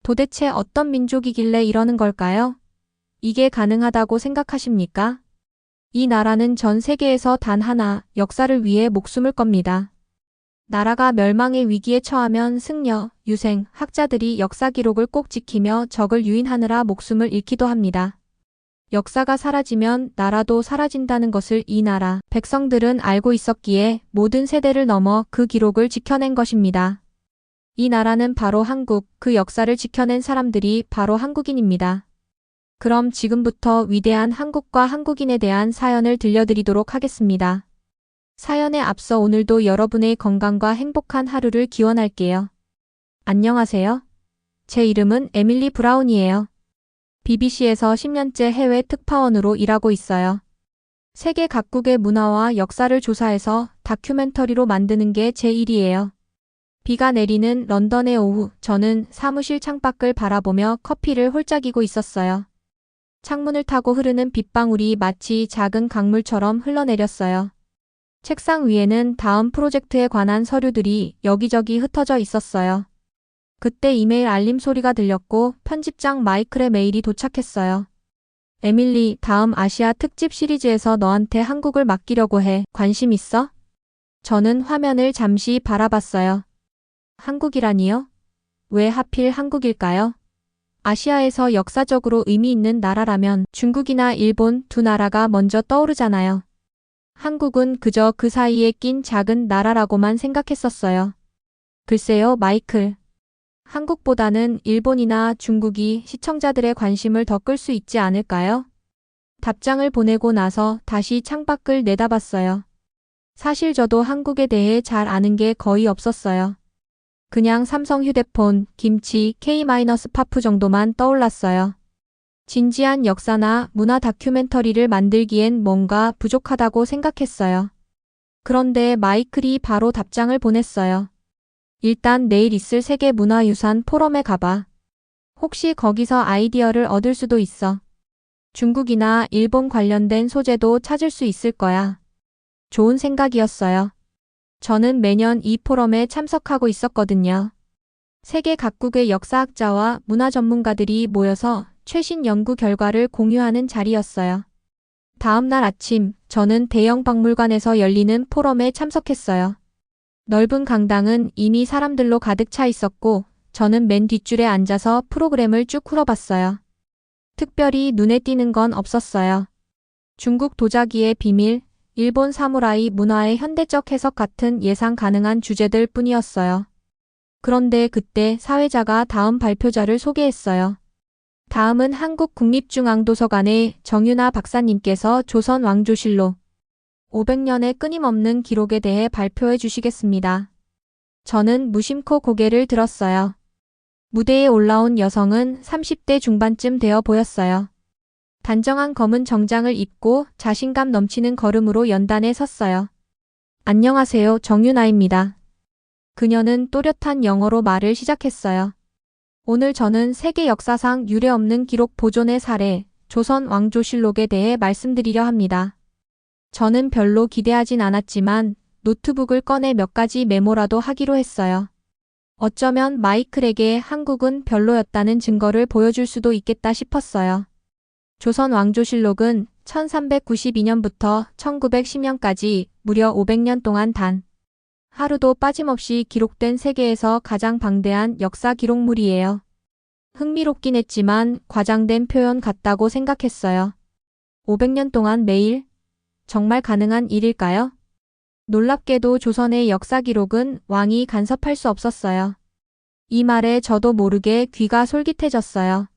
도대체 어떤 민족이길래 이러는 걸까요? 이게 가능하다고 생각하십니까? 이 나라는 전 세계에서 단 하나 역사를 위해 목숨을 겁니다. 나라가 멸망의 위기에 처하면 승려, 유생, 학자들이 역사 기록을 꼭 지키며 적을 유인하느라 목숨을 잃기도 합니다. 역사가 사라지면 나라도 사라진다는 것을 이 나라 백성들은 알고 있었기에 모든 세대를 넘어 그 기록을 지켜낸 것입니다. 이 나라는 바로 한국, 그 역사를 지켜낸 사람들이 바로 한국인입니다. 그럼 지금부터 위대한 한국과 한국인에 대한 사연을 들려드리도록 하겠습니다. 사연에 앞서 오늘도 여러분의 건강과 행복한 하루를 기원할게요. 안녕하세요. 제 이름은 에밀리 브라운이에요. BBC에서 10년째 해외 특파원으로 일하고 있어요. 세계 각국의 문화와 역사를 조사해서 다큐멘터리로 만드는 게 제 일이에요. 비가 내리는 런던의 오후, 저는 사무실 창밖을 바라보며 커피를 홀짝이고 있었어요. 창문을 타고 흐르는 빗방울이 마치 작은 강물처럼 흘러내렸어요. 책상 위에는 다음 프로젝트에 관한 서류들이 여기저기 흩어져 있었어요. 그때 이메일 알림 소리가 들렸고 편집장 마이클의 메일이 도착했어요. 에밀리, 다음 아시아 특집 시리즈에서 너한테 한국을 맡기려고 해. 관심 있어? 저는 화면을 잠시 바라봤어요. 한국이라니요? 왜 하필 한국일까요? 아시아에서 역사적으로 의미 있는 나라라면 중국이나 일본 두 나라가 먼저 떠오르잖아요. 한국은 그저 그 사이에 낀 작은 나라라고만 생각했었어요. 글쎄요, 마이클. 한국보다는 일본이나 중국이 시청자들의 관심을 더 끌 수 있지 않을까요? 답장을 보내고 나서 다시 창밖을 내다봤어요. 사실 저도 한국에 대해 잘 아는 게 거의 없었어요. 그냥 삼성 휴대폰, 김치, K-파프 정도만 떠올랐어요. 진지한 역사나 문화 다큐멘터리를 만들기엔 뭔가 부족하다고 생각했어요. 그런데 마이클이 바로 답장을 보냈어요. 일단 내일 있을 세계문화유산 포럼에 가봐. 혹시 거기서 아이디어를 얻을 수도 있어. 중국이나 일본 관련된 소재도 찾을 수 있을 거야. 좋은 생각이었어요. 저는 매년 이 포럼에 참석하고 있었거든요. 세계 각국의 역사학자와 문화 전문가들이 모여서 최신 연구 결과를 공유하는 자리였어요. 다음 날 아침, 저는 대형 박물관에서 열리는 포럼에 참석했어요. 넓은 강당은 이미 사람들로 가득 차 있었고 저는 맨 뒷줄에 앉아서 프로그램을 쭉 훑어봤어요. 특별히 눈에 띄는 건 없었어요. 중국 도자기의 비밀, 일본 사무라이 문화의 현대적 해석 같은 예상 가능한 주제들 뿐이었어요. 그런데 그때 사회자가 다음 발표자를 소개했어요. 다음은 한국국립중앙도서관의 정윤아 박사님께서 조선 왕조실록 500년의 끊임없는 기록에 대해 발표해 주시겠습니다. 저는 무심코 고개를 들었어요. 무대에 올라온 여성은 30대 중반쯤 되어 보였어요. 단정한 검은 정장을 입고 자신감 넘치는 걸음으로 연단에 섰어요. 안녕하세요, 정윤아입니다. 그녀는 또렷한 영어로 말을 시작했어요. 오늘 저는 세계 역사상 유례없는 기록 보존의 사례, 조선 왕조실록에 대해 말씀드리려 합니다. 저는 별로 기대하진 않았지만 노트북을 꺼내 몇 가지 메모라도 하기로 했어요. 어쩌면 마이클에게 한국은 별로였다는 증거를 보여줄 수도 있겠다 싶었어요. 조선 왕조실록은 1392년부터 1910년까지 무려 500년 동안 단 하루도 빠짐없이 기록된 세계에서 가장 방대한 역사 기록물이에요. 흥미롭긴 했지만 과장된 표현 같다고 생각했어요. 500년 동안 매일? 정말 가능한 일일까요? 놀랍게도 조선의 역사 기록은 왕이 간섭할 수 없었어요. 이 말에 저도 모르게 귀가 솔깃해졌어요.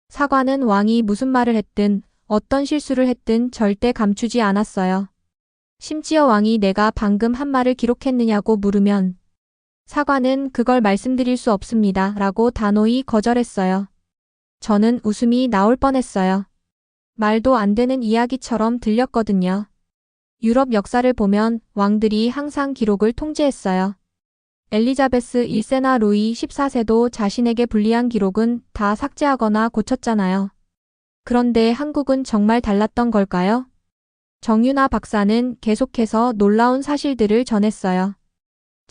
사관은 왕이 무슨 말을 했든 어떤 실수를 했든 절대 감추지 않았어요. 심지어 왕이 내가 방금 한 말을 기록했느냐고 물으면 사관은 그걸 말씀드릴 수 없습니다 라고 단호히 거절했어요. 저는 웃음이 나올 뻔했어요. 말도 안 되는 이야기처럼 들렸거든요. 유럽 역사를 보면 왕들이 항상 기록을 통제했어요. 엘리자베스 1세나 루이 14세도 자신에게 불리한 기록은 다 삭제하거나 고쳤잖아요. 그런데 한국은 정말 달랐던 걸까요? 정윤아 박사는 계속해서 놀라운 사실들을 전했어요.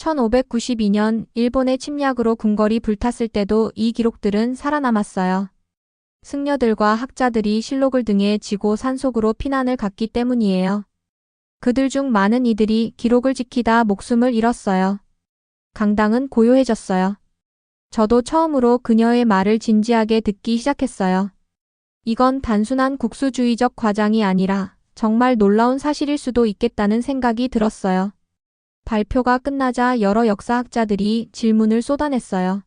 1592년 일본의 침략으로 궁궐이 불탔을 때도 이 기록들은 살아남았어요. 승려들과 학자들이 실록을 등에 지고 산속으로 피난을 갔기 때문이에요. 그들 중 많은 이들이 기록을 지키다 목숨을 잃었어요. 강당은 고요해졌어요. 저도 처음으로 그녀의 말을 진지하게 듣기 시작했어요. 이건 단순한 국수주의적 과장이 아니라 정말 놀라운 사실일 수도 있겠다는 생각이 들었어요. 발표가 끝나자 여러 역사학자들이 질문을 쏟아냈어요.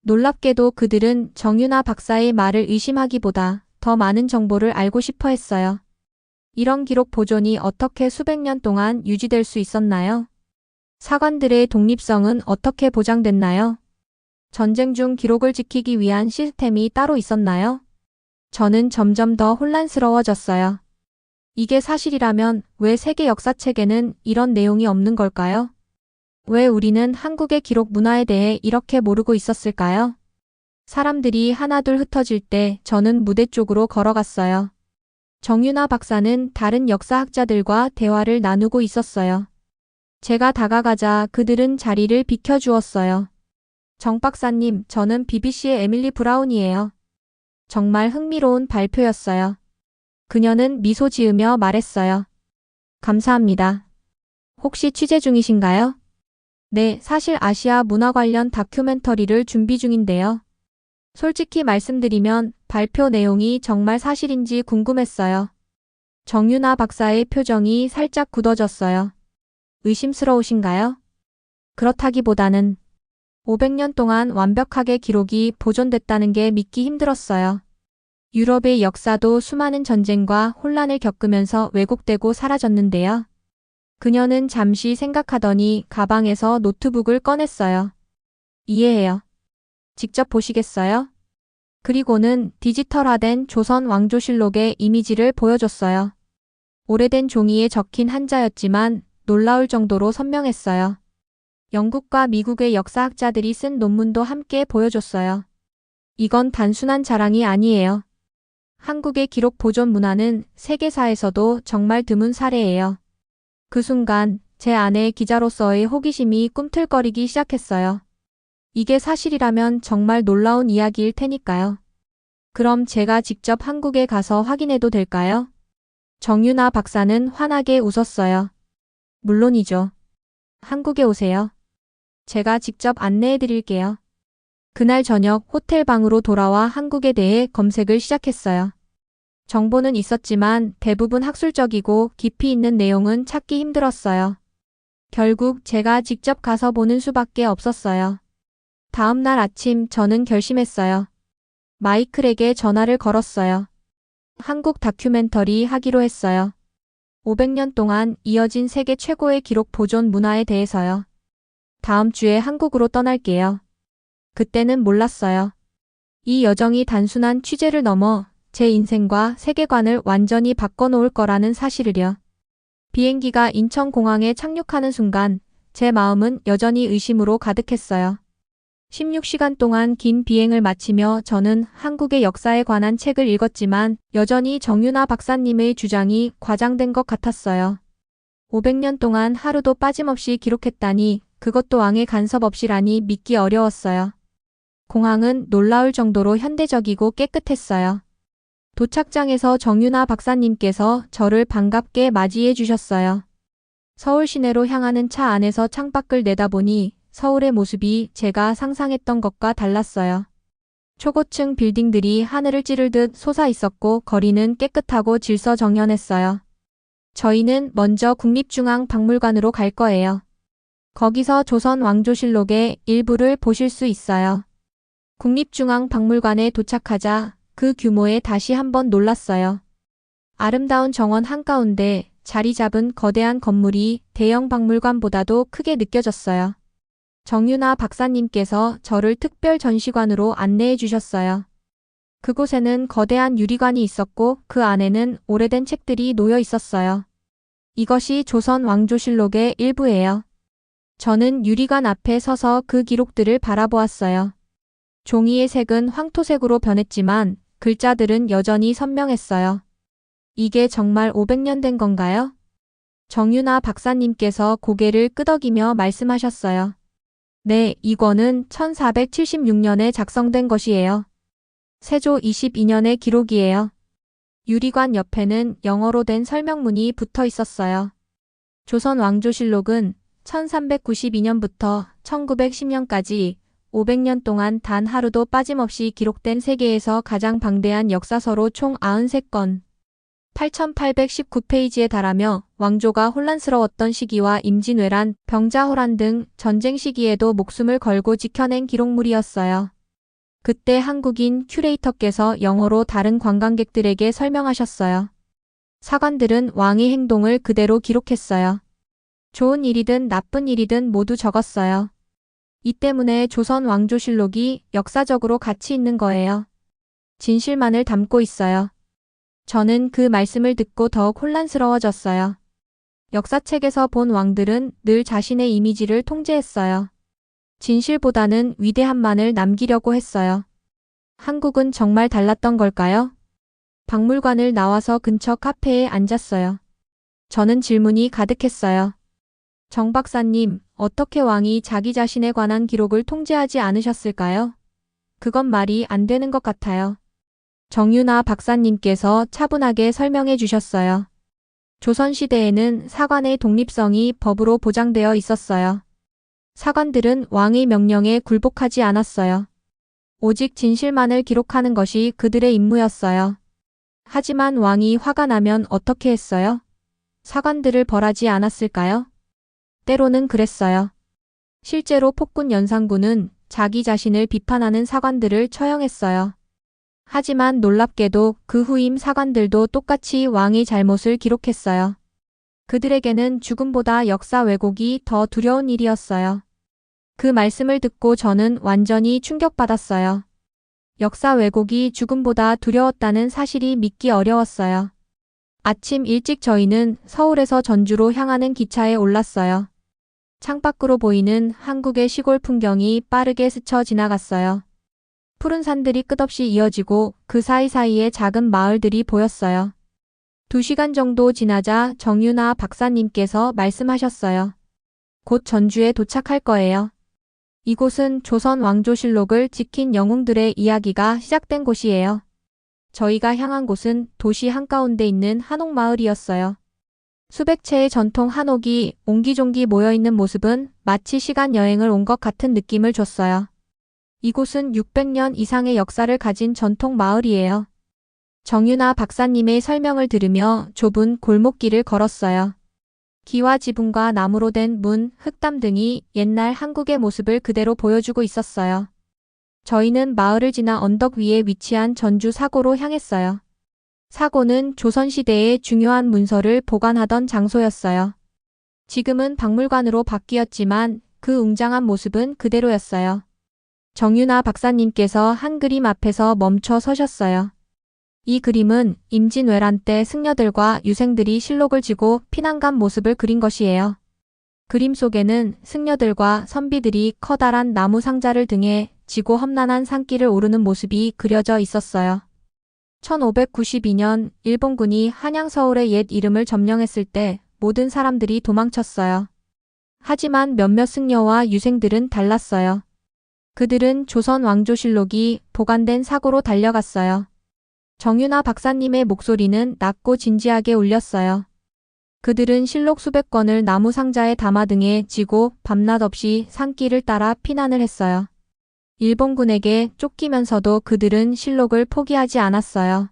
놀랍게도 그들은 정윤아 박사의 말을 의심하기보다 더 많은 정보를 알고 싶어 했어요. 이런 기록 보존이 어떻게 수백 년 동안 유지될 수 있었나요? 사관들의 독립성은 어떻게 보장됐나요? 전쟁 중 기록을 지키기 위한 시스템이 따로 있었나요? 저는 점점 더 혼란스러워졌어요. 이게 사실이라면 왜 세계 역사책에는 이런 내용이 없는 걸까요? 왜 우리는 한국의 기록 문화에 대해 이렇게 모르고 있었을까요? 사람들이 하나둘 흩어질 때 저는 무대 쪽으로 걸어갔어요. 정윤아 박사는 다른 역사학자들과 대화를 나누고 있었어요. 제가 다가가자 그들은 자리를 비켜주었어요. 정 박사님, 저는 BBC의 에밀리 브라운이에요. 정말 흥미로운 발표였어요. 그녀는 미소 지으며 말했어요. 감사합니다. 혹시 취재 중이신가요? 네, 사실 아시아 문화 관련 다큐멘터리를 준비 중인데요. 솔직히 말씀드리면 발표 내용이 정말 사실인지 궁금했어요. 정윤아 박사의 표정이 살짝 굳어졌어요. 의심스러우신가요? 그렇다기보다는 500년 동안 완벽하게 기록이 보존됐다는 게 믿기 힘들었어요. 유럽의 역사도 수많은 전쟁과 혼란을 겪으면서 왜곡되고 사라졌는데요. 그녀는 잠시 생각하더니 가방에서 노트북을 꺼냈어요. 이해해요. 직접 보시겠어요? 그리고는 디지털화된 조선 왕조실록의 이미지를 보여줬어요. 오래된 종이에 적힌 한자였지만 놀라울 정도로 선명했어요. 영국과 미국의 역사학자들이 쓴 논문도 함께 보여줬어요. 이건 단순한 자랑이 아니에요. 한국의 기록 보존 문화는 세계사에서도 정말 드문 사례예요. 그 순간 제 안에 기자로서의 호기심이 꿈틀거리기 시작했어요. 이게 사실이라면 정말 놀라운 이야기일 테니까요. 그럼 제가 직접 한국에 가서 확인해도 될까요? 정윤아 박사는 환하게 웃었어요. 물론이죠. 한국에 오세요. 제가 직접 안내해 드릴게요. 그날 저녁 호텔 방으로 돌아와 한국에 대해 검색을 시작했어요. 정보는 있었지만 대부분 학술적이고 깊이 있는 내용은 찾기 힘들었어요. 결국 제가 직접 가서 보는 수밖에 없었어요. 다음 날 아침 저는 결심했어요. 마이클에게 전화를 걸었어요. 한국 다큐멘터리 하기로 했어요. 500년 동안 이어진 세계 최고의 기록 보존 문화에 대해서요. 다음 주에 한국으로 떠날게요. 그때는 몰랐어요. 이 여정이 단순한 취재를 넘어 제 인생과 세계관을 완전히 바꿔놓을 거라는 사실을요. 비행기가 인천공항에 착륙하는 순간 제 마음은 여전히 의심으로 가득했어요. 16시간 동안 긴 비행을 마치며 저는 한국의 역사에 관한 책을 읽었지만 여전히 정윤아 박사님의 주장이 과장된 것 같았어요. 500년 동안 하루도 빠짐없이 기록했다니 그것도 왕의 간섭 없이라니 믿기 어려웠어요. 공항은 놀라울 정도로 현대적이고 깨끗했어요. 도착장에서 정윤아 박사님께서 저를 반갑게 맞이해 주셨어요. 서울 시내로 향하는 차 안에서 창밖을 내다보니 서울의 모습이 제가 상상했던 것과 달랐어요. 초고층 빌딩들이 하늘을 찌르듯 솟아 있었고 거리는 깨끗하고 질서정연했어요. 저희는 먼저 국립중앙박물관으로 갈 거예요. 거기서 조선 왕조실록의 일부를 보실 수 있어요. 국립중앙박물관에 도착하자 그 규모에 다시 한번 놀랐어요. 아름다운 정원 한가운데 자리 잡은 거대한 건물이 대형 박물관보다도 크게 느껴졌어요. 정윤아 박사님께서 저를 특별 전시관으로 안내해 주셨어요. 그곳에는 거대한 유리관이 있었고 그 안에는 오래된 책들이 놓여 있었어요. 이것이 조선 왕조실록의 일부예요. 저는 유리관 앞에 서서 그 기록들을 바라보았어요. 종이의 색은 황토색으로 변했지만 글자들은 여전히 선명했어요. 이게 정말 500년 된 건가요? 정유나 박사님께서 고개를 끄덕이며 말씀하셨어요. 네, 이 권은 1476년에 작성된 것이에요. 세조 22년의 기록이에요. 유리관 옆에는 영어로 된 설명문이 붙어 있었어요. 조선 왕조실록은 1392년부터 1910년까지 500년 동안 단 하루도 빠짐없이 기록된 세계에서 가장 방대한 역사서로 총 93건, 8819페이지에 달하며 왕조가 혼란스러웠던 시기와 임진왜란, 병자호란 등 전쟁 시기에도 목숨을 걸고 지켜낸 기록물이었어요. 그때 한국인 큐레이터께서 영어로 다른 관광객들에게 설명하셨어요. 사관들은 왕의 행동을 그대로 기록했어요. 좋은 일이든 나쁜 일이든 모두 적었어요. 이 때문에 조선 왕조실록이 역사적으로 가치 있는 거예요. 진실만을 담고 있어요. 저는 그 말씀을 듣고 더욱 혼란스러워졌어요. 역사책에서 본 왕들은 늘 자신의 이미지를 통제했어요. 진실보다는 위대함만을 남기려고 했어요. 한국은 정말 달랐던 걸까요? 박물관을 나와서 근처 카페에 앉았어요. 저는 질문이 가득했어요. 정 박사님, 어떻게 왕이 자기 자신에 관한 기록을 통제하지 않으셨을까요? 그건 말이 안 되는 것 같아요. 정유나 박사님께서 차분하게 설명해 주셨어요. 조선시대에는 사관의 독립성이 법으로 보장되어 있었어요. 사관들은 왕의 명령에 굴복하지 않았어요. 오직 진실만을 기록하는 것이 그들의 임무였어요. 하지만 왕이 화가 나면 어떻게 했어요? 사관들을 벌하지 않았을까요? 때로는 그랬어요. 실제로 폭군 연산군은 자기 자신을 비판하는 사관들을 처형했어요. 하지만 놀랍게도 그 후임 사관들도 똑같이 왕의 잘못을 기록했어요. 그들에게는 죽음보다 역사 왜곡이 더 두려운 일이었어요. 그 말씀을 듣고 저는 완전히 충격받았어요. 역사 왜곡이 죽음보다 두려웠다는 사실이 믿기 어려웠어요. 아침 일찍 저희는 서울에서 전주로 향하는 기차에 올랐어요. 창밖으로 보이는 한국의 시골 풍경이 빠르게 스쳐 지나갔어요. 푸른 산들이 끝없이 이어지고 그 사이사이에 작은 마을들이 보였어요. 2시간 정도 지나자 정유나 박사님께서 말씀하셨어요. 곧 전주에 도착할 거예요. 이곳은 조선 왕조실록을 지킨 영웅들의 이야기가 시작된 곳이에요. 저희가 향한 곳은 도시 한가운데 있는 한옥마을이었어요. 수백 채의 전통 한옥이 옹기종기 모여있는 모습은 마치 시간 여행을 온 것 같은 느낌을 줬어요. 이곳은 600년 이상의 역사를 가진 전통 마을이에요. 정유나 박사님의 설명을 들으며 좁은 골목길을 걸었어요. 기와 지붕과 나무로 된 문, 흙담 등이 옛날 한국의 모습을 그대로 보여주고 있었어요. 저희는 마을을 지나 언덕 위에 위치한 전주 사고로 향했어요. 사고는 조선시대의 중요한 문서를 보관하던 장소였어요. 지금은 박물관으로 바뀌었지만 그 웅장한 모습은 그대로였어요. 정유나 박사님께서 한 그림 앞에서 멈춰 서셨어요. 이 그림은 임진왜란 때 승려들과 유생들이 실록을 지고 피난간 모습을 그린 것이에요. 그림 속에는 승려들과 선비들이 커다란 나무 상자를 등에 지고 험난한 산길을 오르는 모습이 그려져 있었어요. 1592년 일본군이 한양 서울의 옛 이름을 점령했을 때 모든 사람들이 도망쳤어요. 하지만 몇몇 승려와 유생들은 달랐어요. 그들은 조선 왕조실록이 보관된 사고로 달려갔어요. 정유나 박사님의 목소리는 낮고 진지하게 울렸어요. 그들은 실록 수백 권을 나무 상자에 담아 등에 지고 밤낮 없이 산길을 따라 피난을 했어요. 일본군에게 쫓기면서도 그들은 실록을 포기하지 않았어요.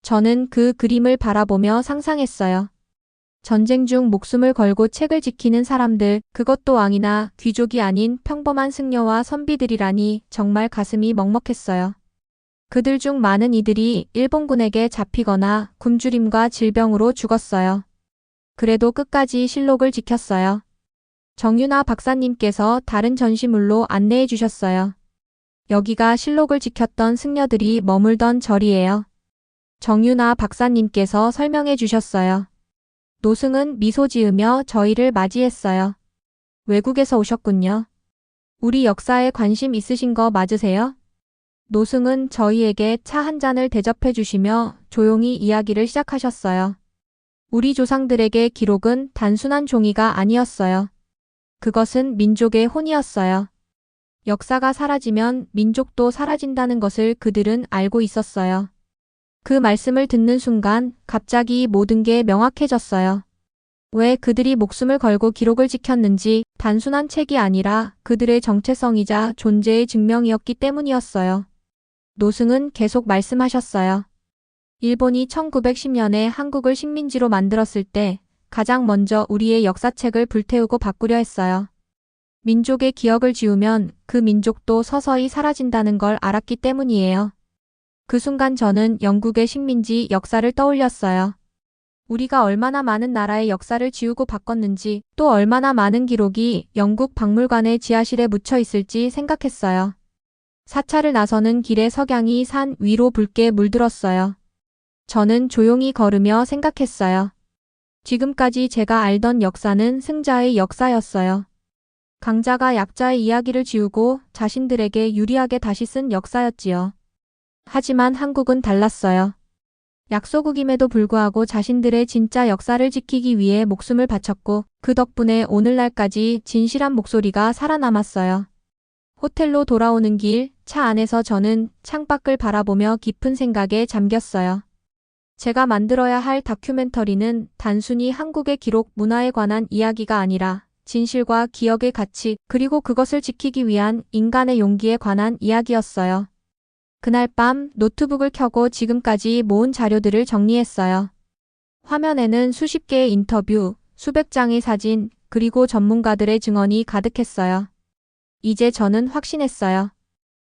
저는 그 그림을 바라보며 상상했어요. 전쟁 중 목숨을 걸고 책을 지키는 사람들, 그것도 왕이나 귀족이 아닌 평범한 승려와 선비들이라니 정말 가슴이 먹먹했어요. 그들 중 많은 이들이 일본군에게 잡히거나 굶주림과 질병으로 죽었어요. 그래도 끝까지 실록을 지켰어요. 정유나 박사님께서 다른 전시물로 안내해 주셨어요. 여기가 실록을 지켰던 승려들이 머물던 절이에요. 정유나 박사님께서 설명해 주셨어요. 노승은 미소 지으며 저희를 맞이했어요. 외국에서 오셨군요. 우리 역사에 관심 있으신 거 맞으세요? 노승은 저희에게 차 한 잔을 대접해 주시며 조용히 이야기를 시작하셨어요. 우리 조상들에게 기록은 단순한 종이가 아니었어요. 그것은 민족의 혼이었어요. 역사가 사라지면 민족도 사라진다는 것을 그들은 알고 있었어요. 그 말씀을 듣는 순간 갑자기 모든 게 명확해졌어요. 왜 그들이 목숨을 걸고 기록을 지켰는지 단순한 책이 아니라 그들의 정체성이자 존재의 증명이었기 때문이었어요. 노승은 계속 말씀하셨어요. 일본이 1910년에 한국을 식민지로 만들었을 때 가장 먼저 우리의 역사책을 불태우고 바꾸려 했어요. 민족의 기억을 지우면 그 민족도 서서히 사라진다는 걸 알았기 때문이에요. 그 순간 저는 영국의 식민지 역사를 떠올렸어요. 우리가 얼마나 많은 나라의 역사를 지우고 바꿨는지 또 얼마나 많은 기록이 영국 박물관의 지하실에 묻혀 있을지 생각했어요. 사찰을 나서는 길에 석양이 산 위로 붉게 물들었어요. 저는 조용히 걸으며 생각했어요. 지금까지 제가 알던 역사는 승자의 역사였어요. 강자가 약자의 이야기를 지우고 자신들에게 유리하게 다시 쓴 역사였지요. 하지만 한국은 달랐어요. 약소국임에도 불구하고 자신들의 진짜 역사를 지키기 위해 목숨을 바쳤고 그 덕분에 오늘날까지 진실한 목소리가 살아남았어요. 호텔로 돌아오는 길, 차 안에서 저는 창밖을 바라보며 깊은 생각에 잠겼어요. 제가 만들어야 할 다큐멘터리는 단순히 한국의 기록 문화에 관한 이야기가 아니라 진실과 기억의 가치 그리고 그것을 지키기 위한 인간의 용기에 관한 이야기였어요. 그날 밤 노트북을 켜고 지금까지 모은 자료들을 정리했어요. 화면에는 수십 개의 인터뷰, 수백 장의 사진, 그리고 전문가들의 증언이 가득했어요. 이제 저는 확신했어요.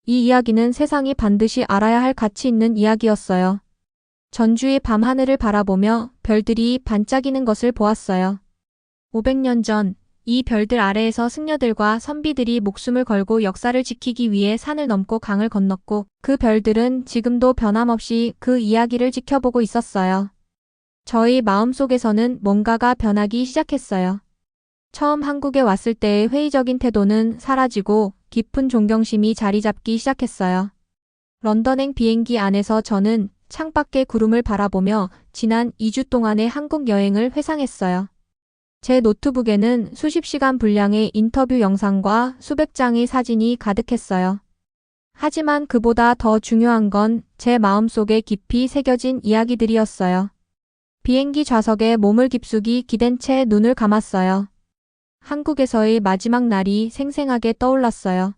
이 이야기는 세상이 반드시 알아야 할 가치 있는 이야기였어요. 전주의 밤하늘을 바라보며 별들이 반짝이는 것을 보았어요. 500년 전, 이 별들 아래에서 승려들과 선비들이 목숨을 걸고 역사를 지키기 위해 산을 넘고 강을 건넜고 그 별들은 지금도 변함없이 그 이야기를 지켜보고 있었어요. 저희 마음속에서는 뭔가가 변하기 시작했어요. 처음 한국에 왔을 때의 회의적인 태도는 사라지고 깊은 존경심이 자리 잡기 시작했어요. 런던행 비행기 안에서 저는 창밖의 구름을 바라보며 지난 2주 동안의 한국 여행을 회상했어요. 제 노트북에는 수십 시간 분량의 인터뷰 영상과 수백 장의 사진이 가득했어요. 하지만 그보다 더 중요한 건 제 마음속에 깊이 새겨진 이야기들이었어요. 비행기 좌석에 몸을 깊숙이 기댄 채 눈을 감았어요. 한국에서의 마지막 날이 생생하게 떠올랐어요.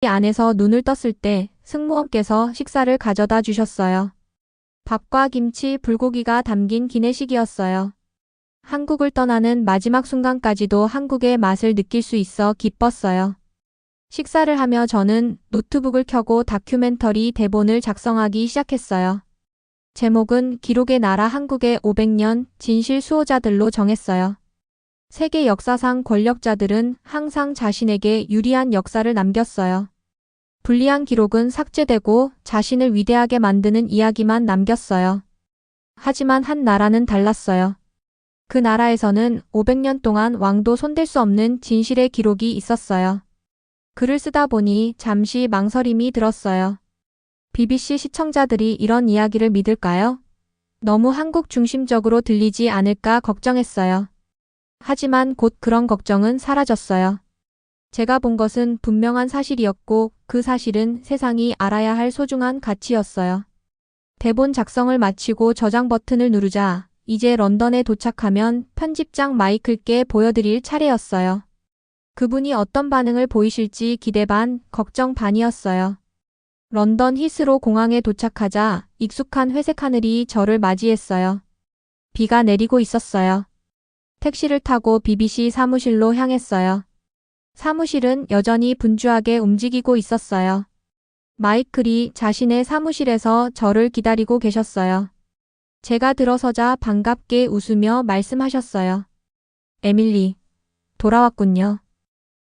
이 안에서 눈을 떴을 때 승무원께서 식사를 가져다 주셨어요. 밥과 김치, 불고기가 담긴 기내식이었어요. 한국을 떠나는 마지막 순간까지도 한국의 맛을 느낄 수 있어 기뻤어요. 식사를 하며 저는 노트북을 켜고 다큐멘터리 대본을 작성하기 시작했어요. 제목은 기록의 나라 한국의 500년 진실 수호자들로 정했어요. 세계 역사상 권력자들은 항상 자신에게 유리한 역사를 남겼어요. 불리한 기록은 삭제되고 자신을 위대하게 만드는 이야기만 남겼어요. 하지만 한 나라는 달랐어요. 그 나라에서는 500년 동안 왕도 손댈 수 없는 진실의 기록이 있었어요. 글을 쓰다 보니 잠시 망설임이 들었어요. BBC 시청자들이 이런 이야기를 믿을까요? 너무 한국 중심적으로 들리지 않을까 걱정했어요. 하지만 곧 그런 걱정은 사라졌어요. 제가 본 것은 분명한 사실이었고 그 사실은 세상이 알아야 할 소중한 가치였어요. 대본 작성을 마치고 저장 버튼을 누르자 이제 런던에 도착하면 편집장 마이클께 보여드릴 차례였어요. 그분이 어떤 반응을 보이실지 기대 반, 걱정 반이었어요. 런던 히스로 공항에 도착하자 익숙한 회색 하늘이 저를 맞이했어요. 비가 내리고 있었어요. 택시를 타고 BBC 사무실로 향했어요. 사무실은 여전히 분주하게 움직이고 있었어요. 마이클이 자신의 사무실에서 저를 기다리고 계셨어요. 제가 들어서자 반갑게 웃으며 말씀하셨어요. 에밀리, 돌아왔군요.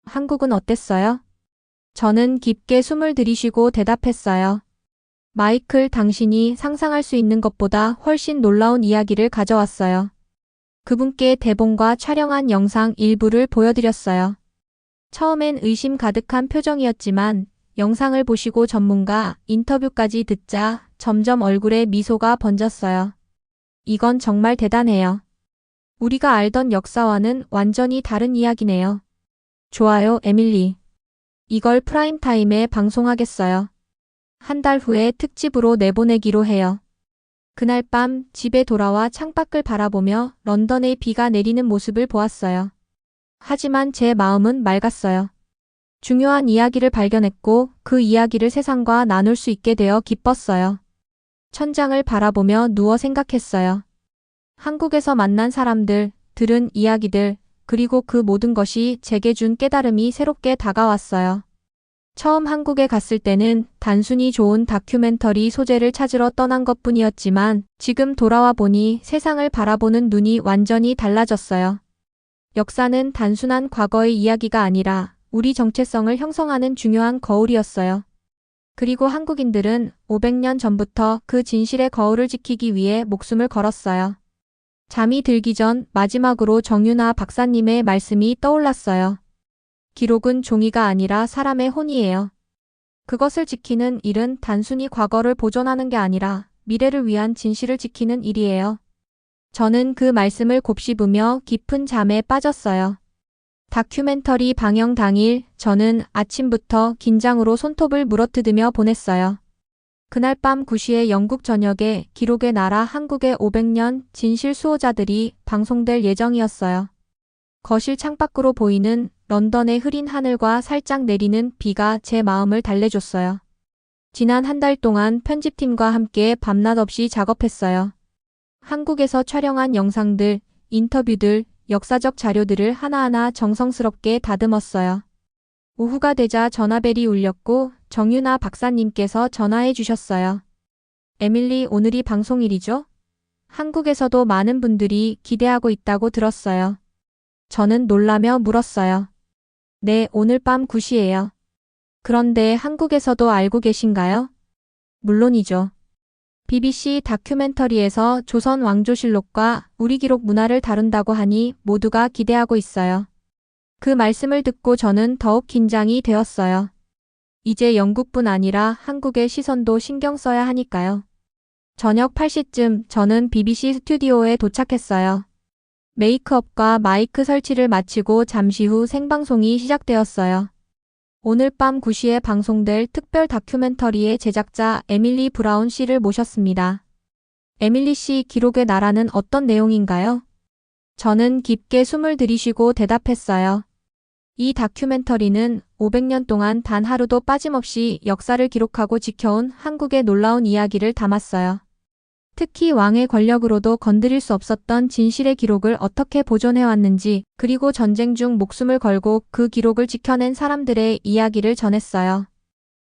한국은 어땠어요? 저는 깊게 숨을 들이쉬고 대답했어요. 마이클, 당신이 상상할 수 있는 것보다 훨씬 놀라운 이야기를 가져왔어요. 그분께 대본과 촬영한 영상 일부를 보여드렸어요. 처음엔 의심 가득한 표정이었지만 영상을 보시고 전문가 인터뷰까지 듣자 점점 얼굴에 미소가 번졌어요. 이건 정말 대단해요. 우리가 알던 역사와는 완전히 다른 이야기네요. 좋아요, 에밀리. 이걸 프라임타임에 방송하겠어요. 한 달 후에 특집으로 내보내기로 해요. 그날 밤 집에 돌아와 창밖을 바라보며 런던의 비가 내리는 모습을 보았어요. 하지만 제 마음은 맑았어요. 중요한 이야기를 발견했고 그 이야기를 세상과 나눌 수 있게 되어 기뻤어요. 천장을 바라보며 누워 생각했어요. 한국에서 만난 사람들, 들은 이야기들, 그리고 그 모든 것이 제게 준 깨달음이 새롭게 다가왔어요. 처음 한국에 갔을 때는 단순히 좋은 다큐멘터리 소재를 찾으러 떠난 것뿐이었지만 지금 돌아와 보니 세상을 바라보는 눈이 완전히 달라졌어요. 역사는 단순한 과거의 이야기가 아니라 우리 정체성을 형성하는 중요한 거울이었어요. 그리고 한국인들은 500년 전부터 그 진실의 거울을 지키기 위해 목숨을 걸었어요. 잠이 들기 전 마지막으로 정윤아 박사님의 말씀이 떠올랐어요. 기록은 종이가 아니라 사람의 혼이에요. 그것을 지키는 일은 단순히 과거를 보존하는 게 아니라 미래를 위한 진실을 지키는 일이에요. 저는 그 말씀을 곱씹으며 깊은 잠에 빠졌어요. 다큐멘터리 방영 당일 저는 아침부터 긴장으로 손톱을 물어뜯으며 보냈어요. 그날 밤 9시에 영국 전역에 기록의 나라 한국의 500년 진실 수호자들이 방송될 예정이었어요. 거실 창밖으로 보이는 런던의 흐린 하늘과 살짝 내리는 비가 제 마음을 달래줬어요. 지난 한 달 동안 편집팀과 함께 밤낮 없이 작업했어요. 한국에서 촬영한 영상들, 인터뷰들, 역사적 자료들을 하나하나 정성스럽게 다듬었어요. 오후가 되자 전화벨이 울렸고 정윤아 박사님께서 전화해 주셨어요. 에밀리, 오늘이 방송일이죠? 한국에서도 많은 분들이 기대하고 있다고 들었어요. 저는 놀라며 물었어요. 네, 오늘 밤 9시예요. 그런데 한국에서도 알고 계신가요? 물론이죠. BBC 다큐멘터리에서 조선 왕조실록과 우리 기록 문화를 다룬다고 하니 모두가 기대하고 있어요. 그 말씀을 듣고 저는 더욱 긴장이 되었어요. 이제 영국뿐 아니라 한국의 시선도 신경 써야 하니까요. 저녁 8시쯤 저는 BBC 스튜디오에 도착했어요. 메이크업과 마이크 설치를 마치고 잠시 후 생방송이 시작되었어요. 오늘 밤 9시에 방송될 특별 다큐멘터리의 제작자 에밀리 브라운 씨를 모셨습니다. 에밀리 씨, 기록의 나라는 어떤 내용인가요? 저는 깊게 숨을 들이쉬고 대답했어요. 이 다큐멘터리는 500년 동안 단 하루도 빠짐없이 역사를 기록하고 지켜온 한국의 놀라운 이야기를 담았어요. 특히 왕의 권력으로도 건드릴 수 없었던 진실의 기록을 어떻게 보존해왔는지, 그리고 전쟁 중 목숨을 걸고 그 기록을 지켜낸 사람들의 이야기를 전했어요.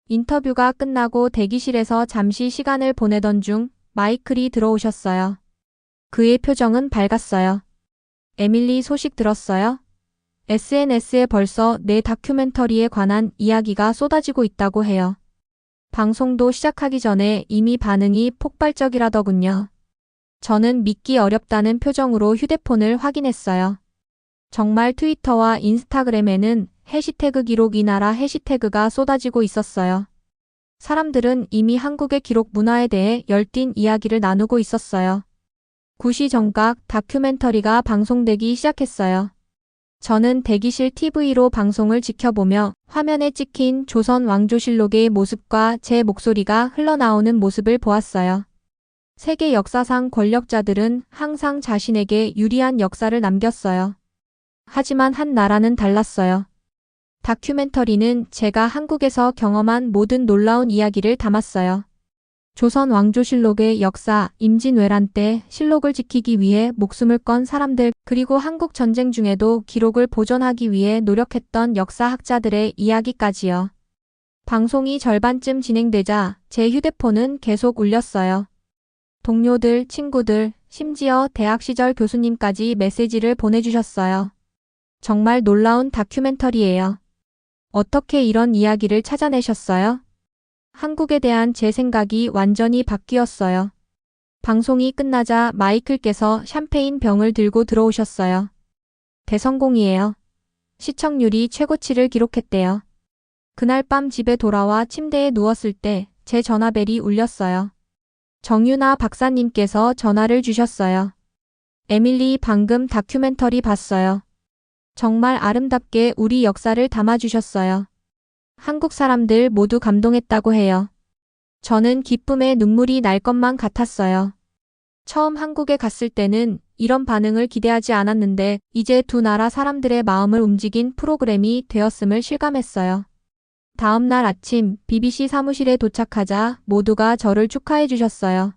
인터뷰가 끝나고 대기실에서 잠시 시간을 보내던 중 마이클이 들어오셨어요. 그의 표정은 밝았어요. 에밀리, 소식 들었어요? SNS에 벌써 내 다큐멘터리에 관한 이야기가 쏟아지고 있다고 해요. 방송도 시작하기 전에 이미 반응이 폭발적이라더군요. 저는 믿기 어렵다는 표정으로 휴대폰을 확인했어요. 정말 트위터와 인스타그램에는 해시태그 기록 이 나라 해시태그가 쏟아지고 있었어요. 사람들은 이미 한국의 기록 문화에 대해 열띤 이야기를 나누고 있었어요. 9시 정각 다큐멘터리가 방송되기 시작했어요. 저는 대기실 TV로 방송을 지켜보며 화면에 찍힌 조선 왕조실록의 모습과 제 목소리가 흘러나오는 모습을 보았어요. 세계 역사상 권력자들은 항상 자신에게 유리한 역사를 남겼어요. 하지만 한 나라는 달랐어요. 다큐멘터리는 제가 한국에서 경험한 모든 놀라운 이야기를 담았어요. 조선 왕조실록의 역사, 임진왜란 때 실록을 지키기 위해 목숨을 건 사람들, 그리고 한국 전쟁 중에도 기록을 보존하기 위해 노력했던 역사학자들의 이야기까지요. 방송이 절반쯤 진행되자 제 휴대폰은 계속 울렸어요. 동료들, 친구들, 심지어 대학 시절 교수님까지 메시지를 보내주셨어요. 정말 놀라운 다큐멘터리예요. 어떻게 이런 이야기를 찾아내셨어요? 한국에 대한 제 생각이 완전히 바뀌었어요. 방송이 끝나자 마이클께서 샴페인 병을 들고 들어오셨어요. 대성공이에요. 시청률이 최고치를 기록했대요. 그날 밤 집에 돌아와 침대에 누웠을 때 제 전화벨이 울렸어요. 정윤아 박사님께서 전화를 주셨어요. 에밀리 방금 다큐멘터리 봤어요. 정말 아름답게 우리 역사를 담아주셨어요. 한국 사람들 모두 감동했다고 해요. 저는 기쁨에 눈물이 날 것만 같았어요. 처음 한국에 갔을 때는 이런 반응을 기대하지 않았는데 이제 두 나라 사람들의 마음을 움직인 프로그램이 되었음을 실감했어요. 다음 날 아침 BBC 사무실에 도착하자 모두가 저를 축하해 주셨어요.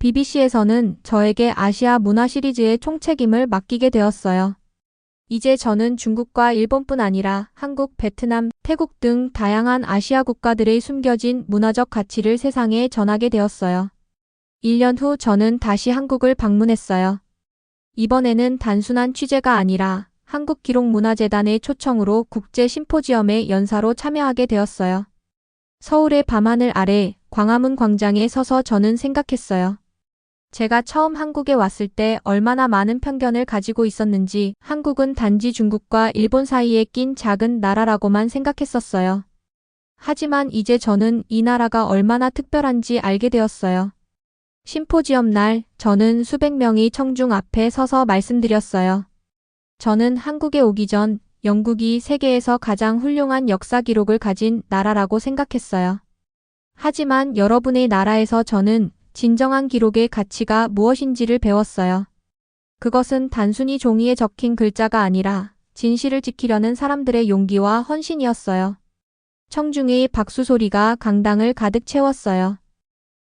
BBC에서는 저에게 아시아 문화 시리즈의 총책임을 맡기게 되었어요. 이제 저는 중국과 일본뿐 아니라 한국, 베트남, 태국 등 다양한 아시아 국가들의 숨겨진 문화적 가치를 세상에 전하게 되었어요. 1년 후 저는 다시 한국을 방문했어요. 이번에는 단순한 취재가 아니라 한국기록문화재단의 초청으로 국제 심포지엄의 연사로 참여하게 되었어요. 서울의 밤하늘 아래 광화문 광장에 서서 저는 생각했어요. 제가 처음 한국에 왔을 때 얼마나 많은 편견을 가지고 있었는지 한국은 단지 중국과 일본 사이에 낀 작은 나라라고만 생각했었어요. 하지만 이제 저는 이 나라가 얼마나 특별한지 알게 되었어요. 심포지엄 날 저는 수백 명의 청중 앞에 서서 말씀드렸어요. 저는 한국에 오기 전 영국이 세계에서 가장 훌륭한 역사 기록을 가진 나라라고 생각했어요. 하지만 여러분의 나라에서 저는 진정한 기록의 가치가 무엇인지를 배웠어요. 그것은 단순히 종이에 적힌 글자가 아니라 진실을 지키려는 사람들의 용기와 헌신이었어요. 청중의 박수 소리가 강당을 가득 채웠어요.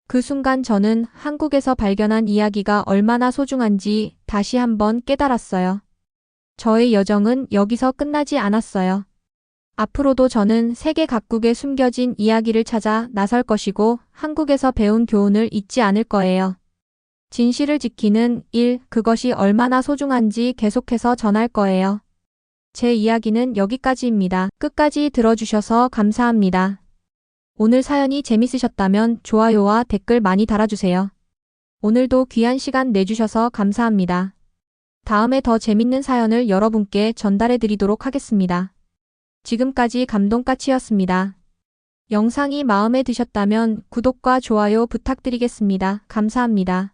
그 순간 저는 한국에서 발견한 이야기가 얼마나 소중한지 다시 한번 깨달았어요. 저의 여정은 여기서 끝나지 않았어요. 앞으로도 저는 세계 각국의 숨겨진 이야기를 찾아 나설 것이고 한국에서 배운 교훈을 잊지 않을 거예요. 진실을 지키는 일, 그것이 얼마나 소중한지 계속해서 전할 거예요. 제 이야기는 여기까지입니다. 끝까지 들어주셔서 감사합니다. 오늘 사연이 재밌으셨다면 좋아요와 댓글 많이 달아주세요. 오늘도 귀한 시간 내주셔서 감사합니다. 다음에 더 재밌는 사연을 여러분께 전달해 드리도록 하겠습니다. 지금까지 감동까치였습니다. 영상이 마음에 드셨다면 구독과 좋아요 부탁드리겠습니다. 감사합니다.